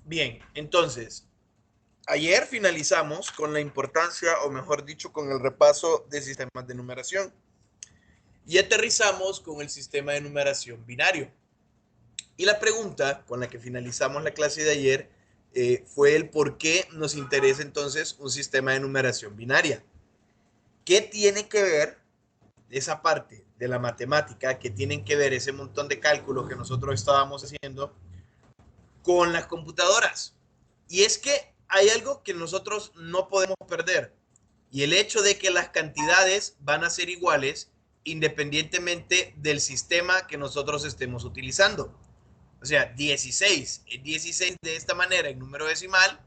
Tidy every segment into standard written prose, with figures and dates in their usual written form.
Bien, entonces, ayer finalizamos con la importancia, o mejor dicho, con el repaso de sistemas de numeración y aterrizamos con el sistema de numeración binario. Y la pregunta con la que finalizamos la clase de ayer fue el por qué nos interesa entonces un sistema de numeración binaria. ¿Qué tiene que ver esa parte de la matemática, que tienen que ver ese montón de cálculos que nosotros estábamos haciendo con las computadoras? Y es que hay algo que nosotros no podemos perder, y el hecho de que las cantidades van a ser iguales independientemente del sistema que nosotros estemos utilizando. O sea, 16 es 16 de esta manera en número decimal,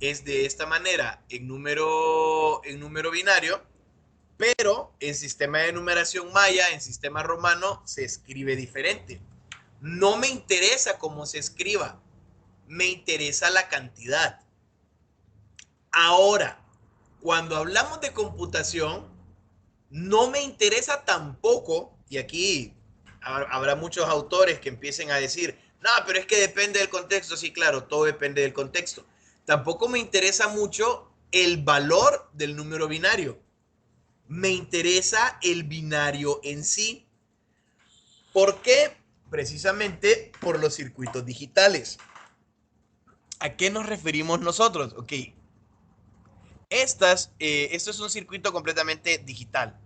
es de esta manera en número binario, pero en sistema de numeración maya, en sistema romano, se escribe diferente. No me interesa cómo se escriba, me interesa la cantidad. Ahora, cuando hablamos de computación, no me interesa tampoco, y aquí habrá muchos autores que empiecen a decir, no, pero es que depende del contexto. Sí, claro, todo depende del contexto. Tampoco me interesa mucho el valor del número binario. Me interesa el binario en sí. ¿Por qué? Precisamente por los circuitos digitales. ¿A qué nos referimos nosotros? Ok, esto es un circuito completamente digital.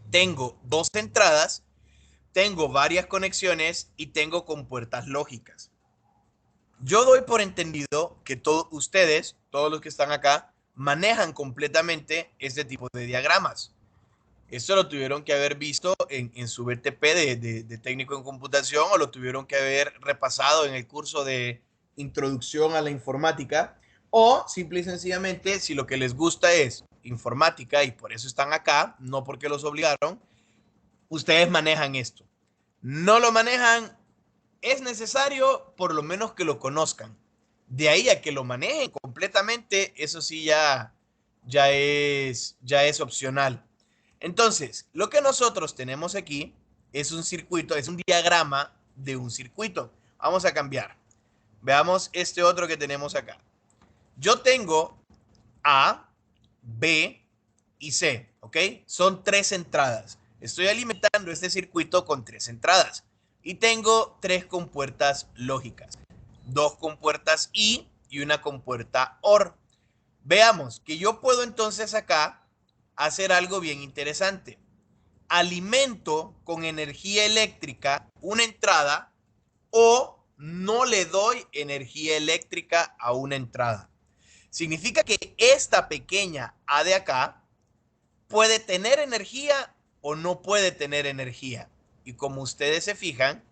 Tengo dos entradas, tengo varias conexiones y tengo compuertas lógicas. Yo doy por entendido que todos ustedes, todos los que están acá, manejan completamente este tipo de diagramas. Esto lo tuvieron que haber visto en su BTP de técnico en computación, o lo tuvieron que haber repasado en el curso de introducción a la informática, o simple y sencillamente, si lo que les gusta es informática y por eso están acá, no porque los obligaron, ustedes manejan esto. No lo manejan, es necesario por lo menos que lo conozcan. De ahí a que lo manejen completamente, eso sí ya es opcional. Entonces, lo que nosotros tenemos aquí es un circuito, es un diagrama de un circuito. Vamos a cambiar. Veamos este otro que tenemos acá. Yo tengo A, B y C, ¿ok? Son tres entradas. Estoy alimentando este circuito con tres entradas y tengo tres compuertas lógicas, dos compuertas y una compuerta OR. Veamos que yo puedo entonces acá hacer algo bien interesante. Alimento con energía eléctrica una entrada o no le doy energía eléctrica a una entrada. Significa que esta pequeña A de acá puede tener energía o no puede tener energía. Y como ustedes se fijan,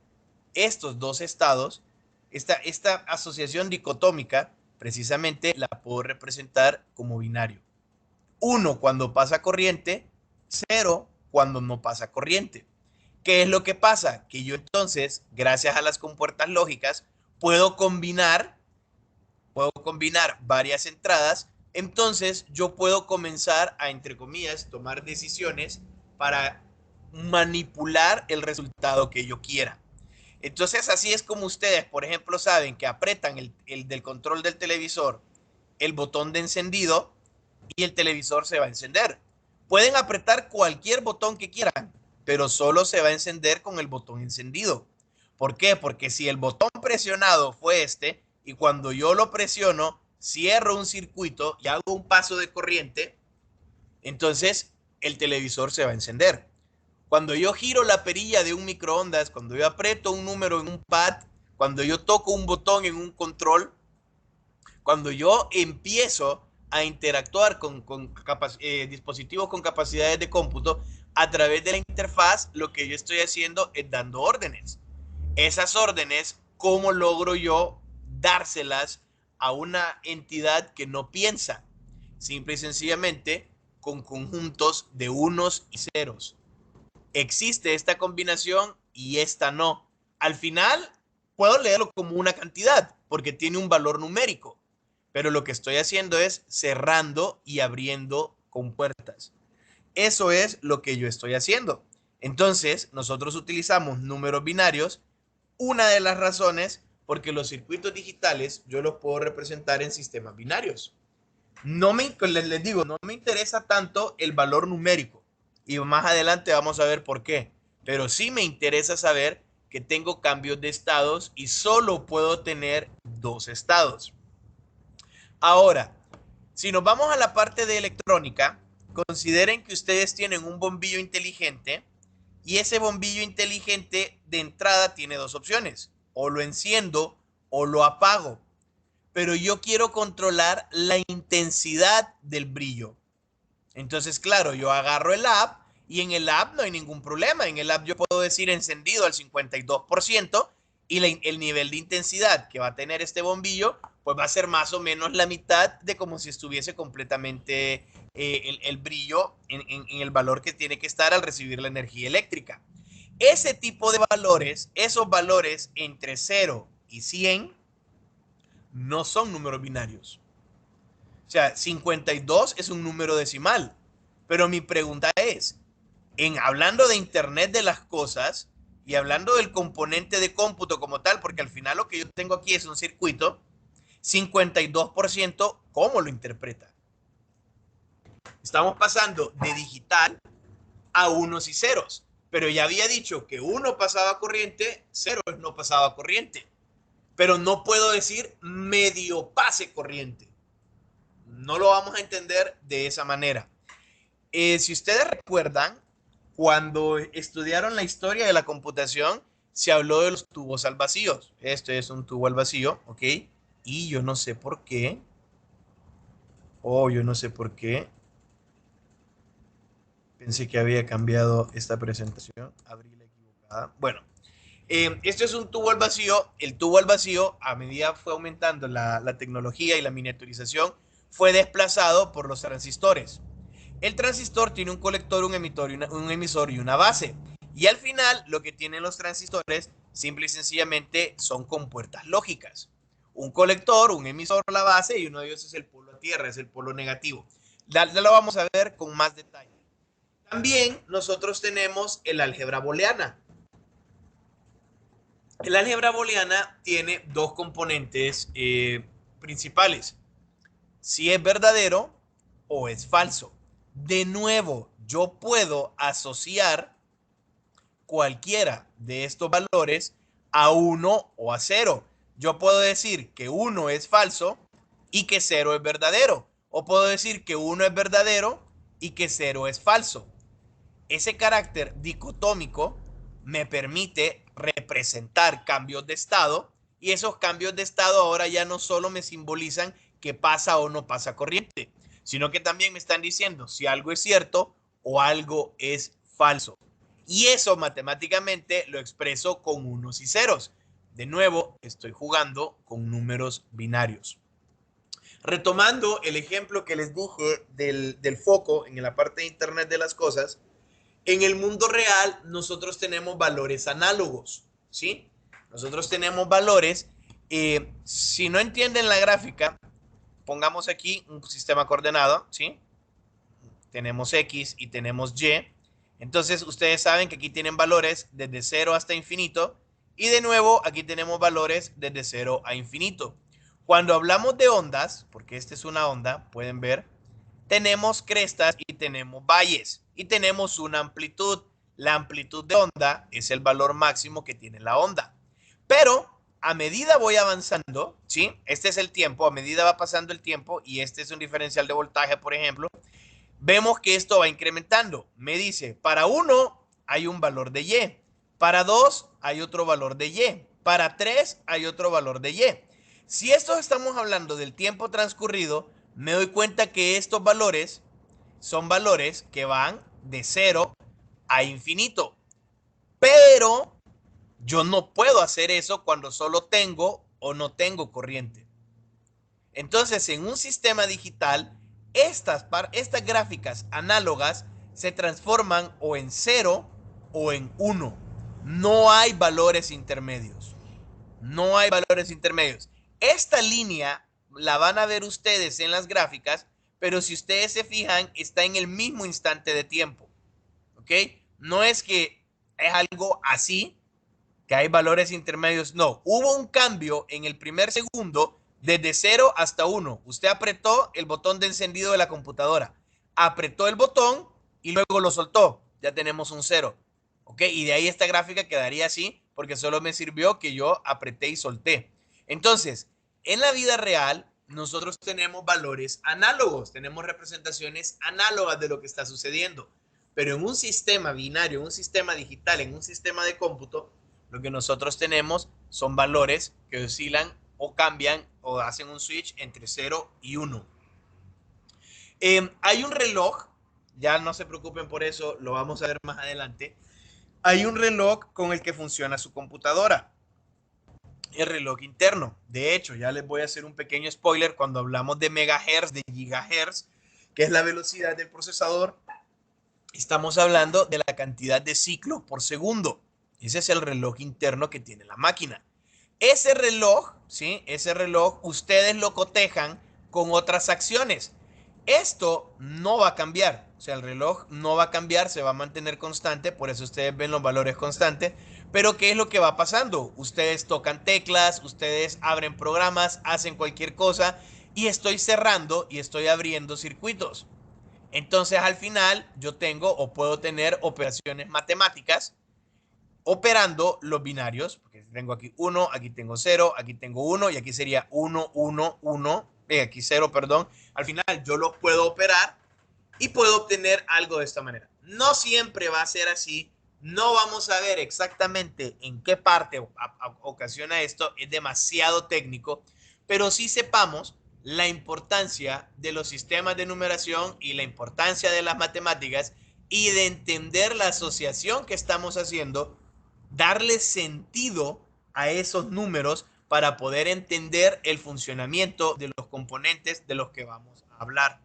estos dos estados, esta asociación dicotómica, precisamente la puedo representar como binario. Uno cuando pasa corriente, cero cuando no pasa corriente. ¿Qué es lo que pasa? Que yo entonces, gracias a las compuertas lógicas, puedo combinar varias entradas, entonces yo puedo comenzar a, entre comillas, tomar decisiones para manipular el resultado que yo quiera. Entonces así es como ustedes, por ejemplo, saben que apretan el del control del televisor, el botón de encendido, y el televisor se va a encender. Pueden apretar cualquier botón que quieran, pero solo se va a encender con el botón encendido. ¿Por qué? Porque si el botón presionado fue este y cuando yo lo presiono, cierro un circuito y hago un paso de corriente, entonces el televisor se va a encender. Cuando yo giro la perilla de un microondas, cuando yo aprieto un número en un pad, cuando yo toco un botón en un control, cuando yo empiezo a interactuar con dispositivos con capacidades de cómputo a través de la interfaz, lo que yo estoy haciendo es dando órdenes. Esas órdenes, ¿cómo logro yo dárselas a una entidad que no piensa? Simple y sencillamente con conjuntos de unos y ceros. Existe esta combinación y esta no. Al final, puedo leerlo como una cantidad porque tiene un valor numérico, pero lo que estoy haciendo es cerrando y abriendo compuertas. Eso es lo que yo estoy haciendo. Entonces, nosotros utilizamos números binarios. Una de las razones Porque los circuitos digitales yo los puedo representar en sistemas binarios. Les digo, no me interesa tanto el valor numérico. Y más adelante vamos a ver por qué. Pero sí me interesa saber que tengo cambios de estados y solo puedo tener dos estados. Ahora, si nos vamos a la parte de electrónica, consideren que ustedes tienen un bombillo inteligente y ese bombillo inteligente de entrada tiene dos opciones. O lo enciendo o lo apago. Pero yo quiero controlar la intensidad del brillo. Entonces, claro, yo agarro el app y en el app no hay ningún problema. En el app yo puedo decir encendido al 52% y el nivel de intensidad que va a tener este bombillo pues va a ser más o menos la mitad de como si estuviese completamente el brillo en el valor que tiene que estar al recibir la energía eléctrica. Ese tipo de valores, esos valores entre 0 y 100, no son números binarios. O sea, 52 es un número decimal. Pero mi pregunta es, hablando de Internet de las cosas y hablando del componente de cómputo como tal, porque al final lo que yo tengo aquí es un circuito, 52%, ¿cómo lo interpreta? Estamos pasando de digital a unos y ceros, pero ya había dicho que uno pasaba corriente, cero no pasaba corriente, pero no puedo decir medio pase corriente. No lo vamos a entender de esa manera. Si ustedes recuerdan, cuando estudiaron la historia de la computación, se habló de los tubos al vacío. Este es un tubo al vacío, ¿ok? Y yo no sé por qué. Yo no sé por qué. Pensé que había cambiado esta presentación. Abrí la equivocada. Bueno, esto es un tubo al vacío. El tubo al vacío, a medida fue aumentando la tecnología y la miniaturización, fue desplazado por los transistores. El transistor tiene un colector, un emisor y una base. Y al final, lo que tienen los transistores, simple y sencillamente, son compuertas lógicas. Un colector, un emisor, la base, y uno de ellos es el polo a tierra, es el polo negativo. Ya lo vamos a ver con más detalle. También nosotros tenemos el álgebra booleana. El álgebra booleana tiene dos componentes principales. Si es verdadero o es falso. De nuevo, yo puedo asociar cualquiera de estos valores a 1 o a 0. Yo puedo decir que 1 es falso y que 0 es verdadero. O puedo decir que 1 es verdadero y que 0 es falso. Ese carácter dicotómico me permite representar cambios de estado y esos cambios de estado ahora ya no solo me simbolizan que pasa o no pasa corriente, sino que también me están diciendo si algo es cierto o algo es falso. Y eso matemáticamente lo expreso con unos y ceros. De nuevo, estoy jugando con números binarios. Retomando el ejemplo que les dije del foco en la parte de Internet de las cosas, en el mundo real nosotros tenemos valores análogos, ¿sí? Nosotros tenemos valores, si no entienden la gráfica, pongamos aquí un sistema coordenado, ¿sí? Tenemos X y tenemos Y. Entonces ustedes saben que aquí tienen valores desde 0 hasta infinito y de nuevo aquí tenemos valores desde 0 a infinito. Cuando hablamos de ondas, porque esta es una onda, pueden ver, tenemos crestas y tenemos valles y tenemos una amplitud. La amplitud de onda es el valor máximo que tiene la onda. Pero a medida voy avanzando, ¿sí? Este es el tiempo, a medida va pasando el tiempo y este es un diferencial de voltaje, por ejemplo, vemos que esto va incrementando. Me dice, para 1 hay un valor de Y, para 2 hay otro valor de Y, para 3 hay otro valor de Y. Si esto estamos hablando del tiempo transcurrido, me doy cuenta que estos valores son valores que van de 0 a infinito. Pero yo no puedo hacer eso cuando solo tengo o no tengo corriente. Entonces, en un sistema digital, estas gráficas análogas se transforman o en 0 o en 1. No hay valores intermedios. No hay valores intermedios. Esta línea la van a ver ustedes en las gráficas, pero si ustedes se fijan, está en el mismo instante de tiempo. ¿Ok? No es que es algo así, que hay valores intermedios. No, hubo un cambio en el primer segundo desde 0 hasta 1. Usted apretó el botón de encendido de la computadora, apretó el botón y luego lo soltó. Ya tenemos un 0. ¿Ok? Y de ahí esta gráfica quedaría así porque solo me sirvió que yo apreté y solté. Entonces, en la vida real, nosotros tenemos valores análogos, tenemos representaciones análogas de lo que está sucediendo. Pero en un sistema binario, en un sistema digital, en un sistema de cómputo, lo que nosotros tenemos son valores que oscilan o cambian o hacen un switch entre 0 y 1. Hay un reloj, ya no se preocupen por eso, lo vamos a ver más adelante. Hay un reloj con el que funciona su computadora, el reloj interno. De hecho, ya les voy a hacer un pequeño spoiler cuando hablamos de megahertz, de gigahertz, que es la velocidad del procesador. Estamos hablando de la cantidad de ciclos por segundo. Ese es el reloj interno que tiene la máquina. Ese reloj, ¿sí? Ese reloj, ustedes lo cotejan con otras acciones. Esto no va a cambiar. O sea, el reloj no va a cambiar, se va a mantener constante. Por eso ustedes ven los valores constantes. Pero ¿qué es lo que va pasando? Ustedes tocan teclas, ustedes abren programas, hacen cualquier cosa. Y estoy cerrando y estoy abriendo circuitos. Entonces, al final, yo tengo o puedo tener operaciones matemáticas operando los binarios, porque tengo aquí 1, aquí tengo 0, aquí tengo 1 y aquí sería 1, 1, 1, aquí 0, perdón. Al final yo los puedo operar y puedo obtener algo de esta manera. No siempre va a ser así, no vamos a ver exactamente en qué parte ocasiona esto, es demasiado técnico, pero sí sepamos la importancia de los sistemas de numeración y la importancia de las matemáticas y de entender la asociación que estamos haciendo, darle sentido a esos números para poder entender el funcionamiento de los componentes de los que vamos a hablar.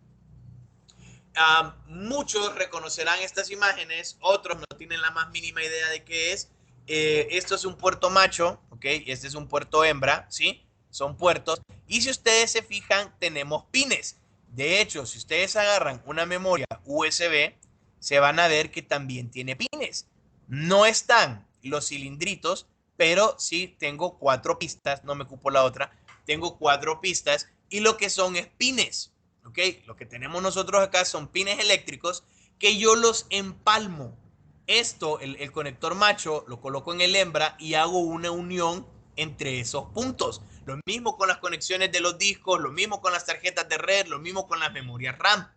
Muchos reconocerán estas imágenes, otros no tienen la más mínima idea de qué es. Esto es un puerto macho, ¿ok? Este es un puerto hembra, ¿sí? Son puertos. Y si ustedes se fijan, tenemos pines. De hecho, si ustedes agarran una memoria USB, se van a ver que también tiene pines. No están los cilindritos, pero sí tengo 4 pistas, no me cupo la otra, tengo 4 pistas y lo que son es pines. ¿Ok? Lo que tenemos nosotros acá son pines eléctricos que yo los empalmo. Esto, el conector macho, lo coloco en el hembra y hago una unión entre esos puntos. Lo mismo con las conexiones de los discos, lo mismo con las tarjetas de red, lo mismo con las memorias RAM.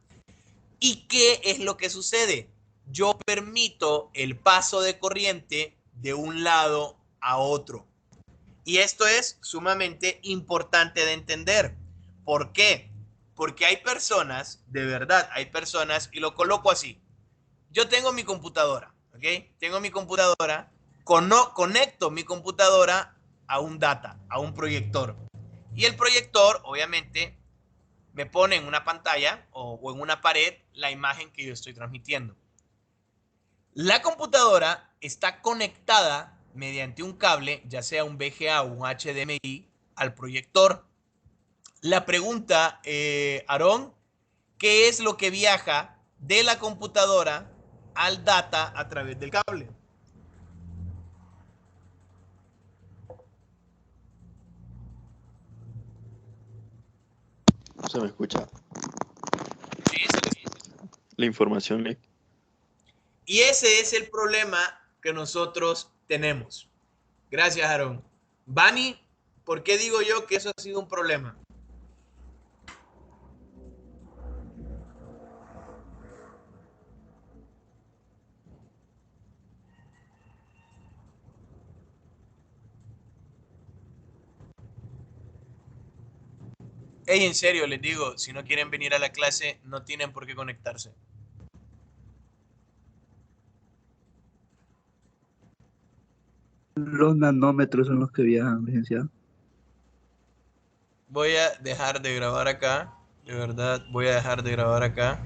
¿Y qué es lo que sucede? Yo permito el paso de corriente de un lado a otro. Y esto es sumamente importante de entender. ¿Por qué? Porque hay personas, de verdad, hay personas, y lo coloco así. Yo tengo mi computadora, ¿ok? Tengo mi computadora, conecto mi computadora a un data, a un proyector. Y el proyector, obviamente, me pone en una pantalla o en una pared la imagen que yo estoy transmitiendo. La computadora está conectada mediante un cable, ya sea un VGA o un HDMI, al proyector. La pregunta, Aarón, ¿qué es lo que viaja de la computadora al data a través del cable? No se me escucha Sí, se les... la información. Y ese es el problema que nosotros tenemos. Gracias, Aarón. Bani, ¿por qué digo yo que eso ha sido un problema? Hey, en serio, les digo, si no quieren venir a la clase, no tienen por qué conectarse. Los nanómetros son los que viajan, licenciado. Voy a dejar de grabar acá. De verdad, voy a dejar de grabar acá.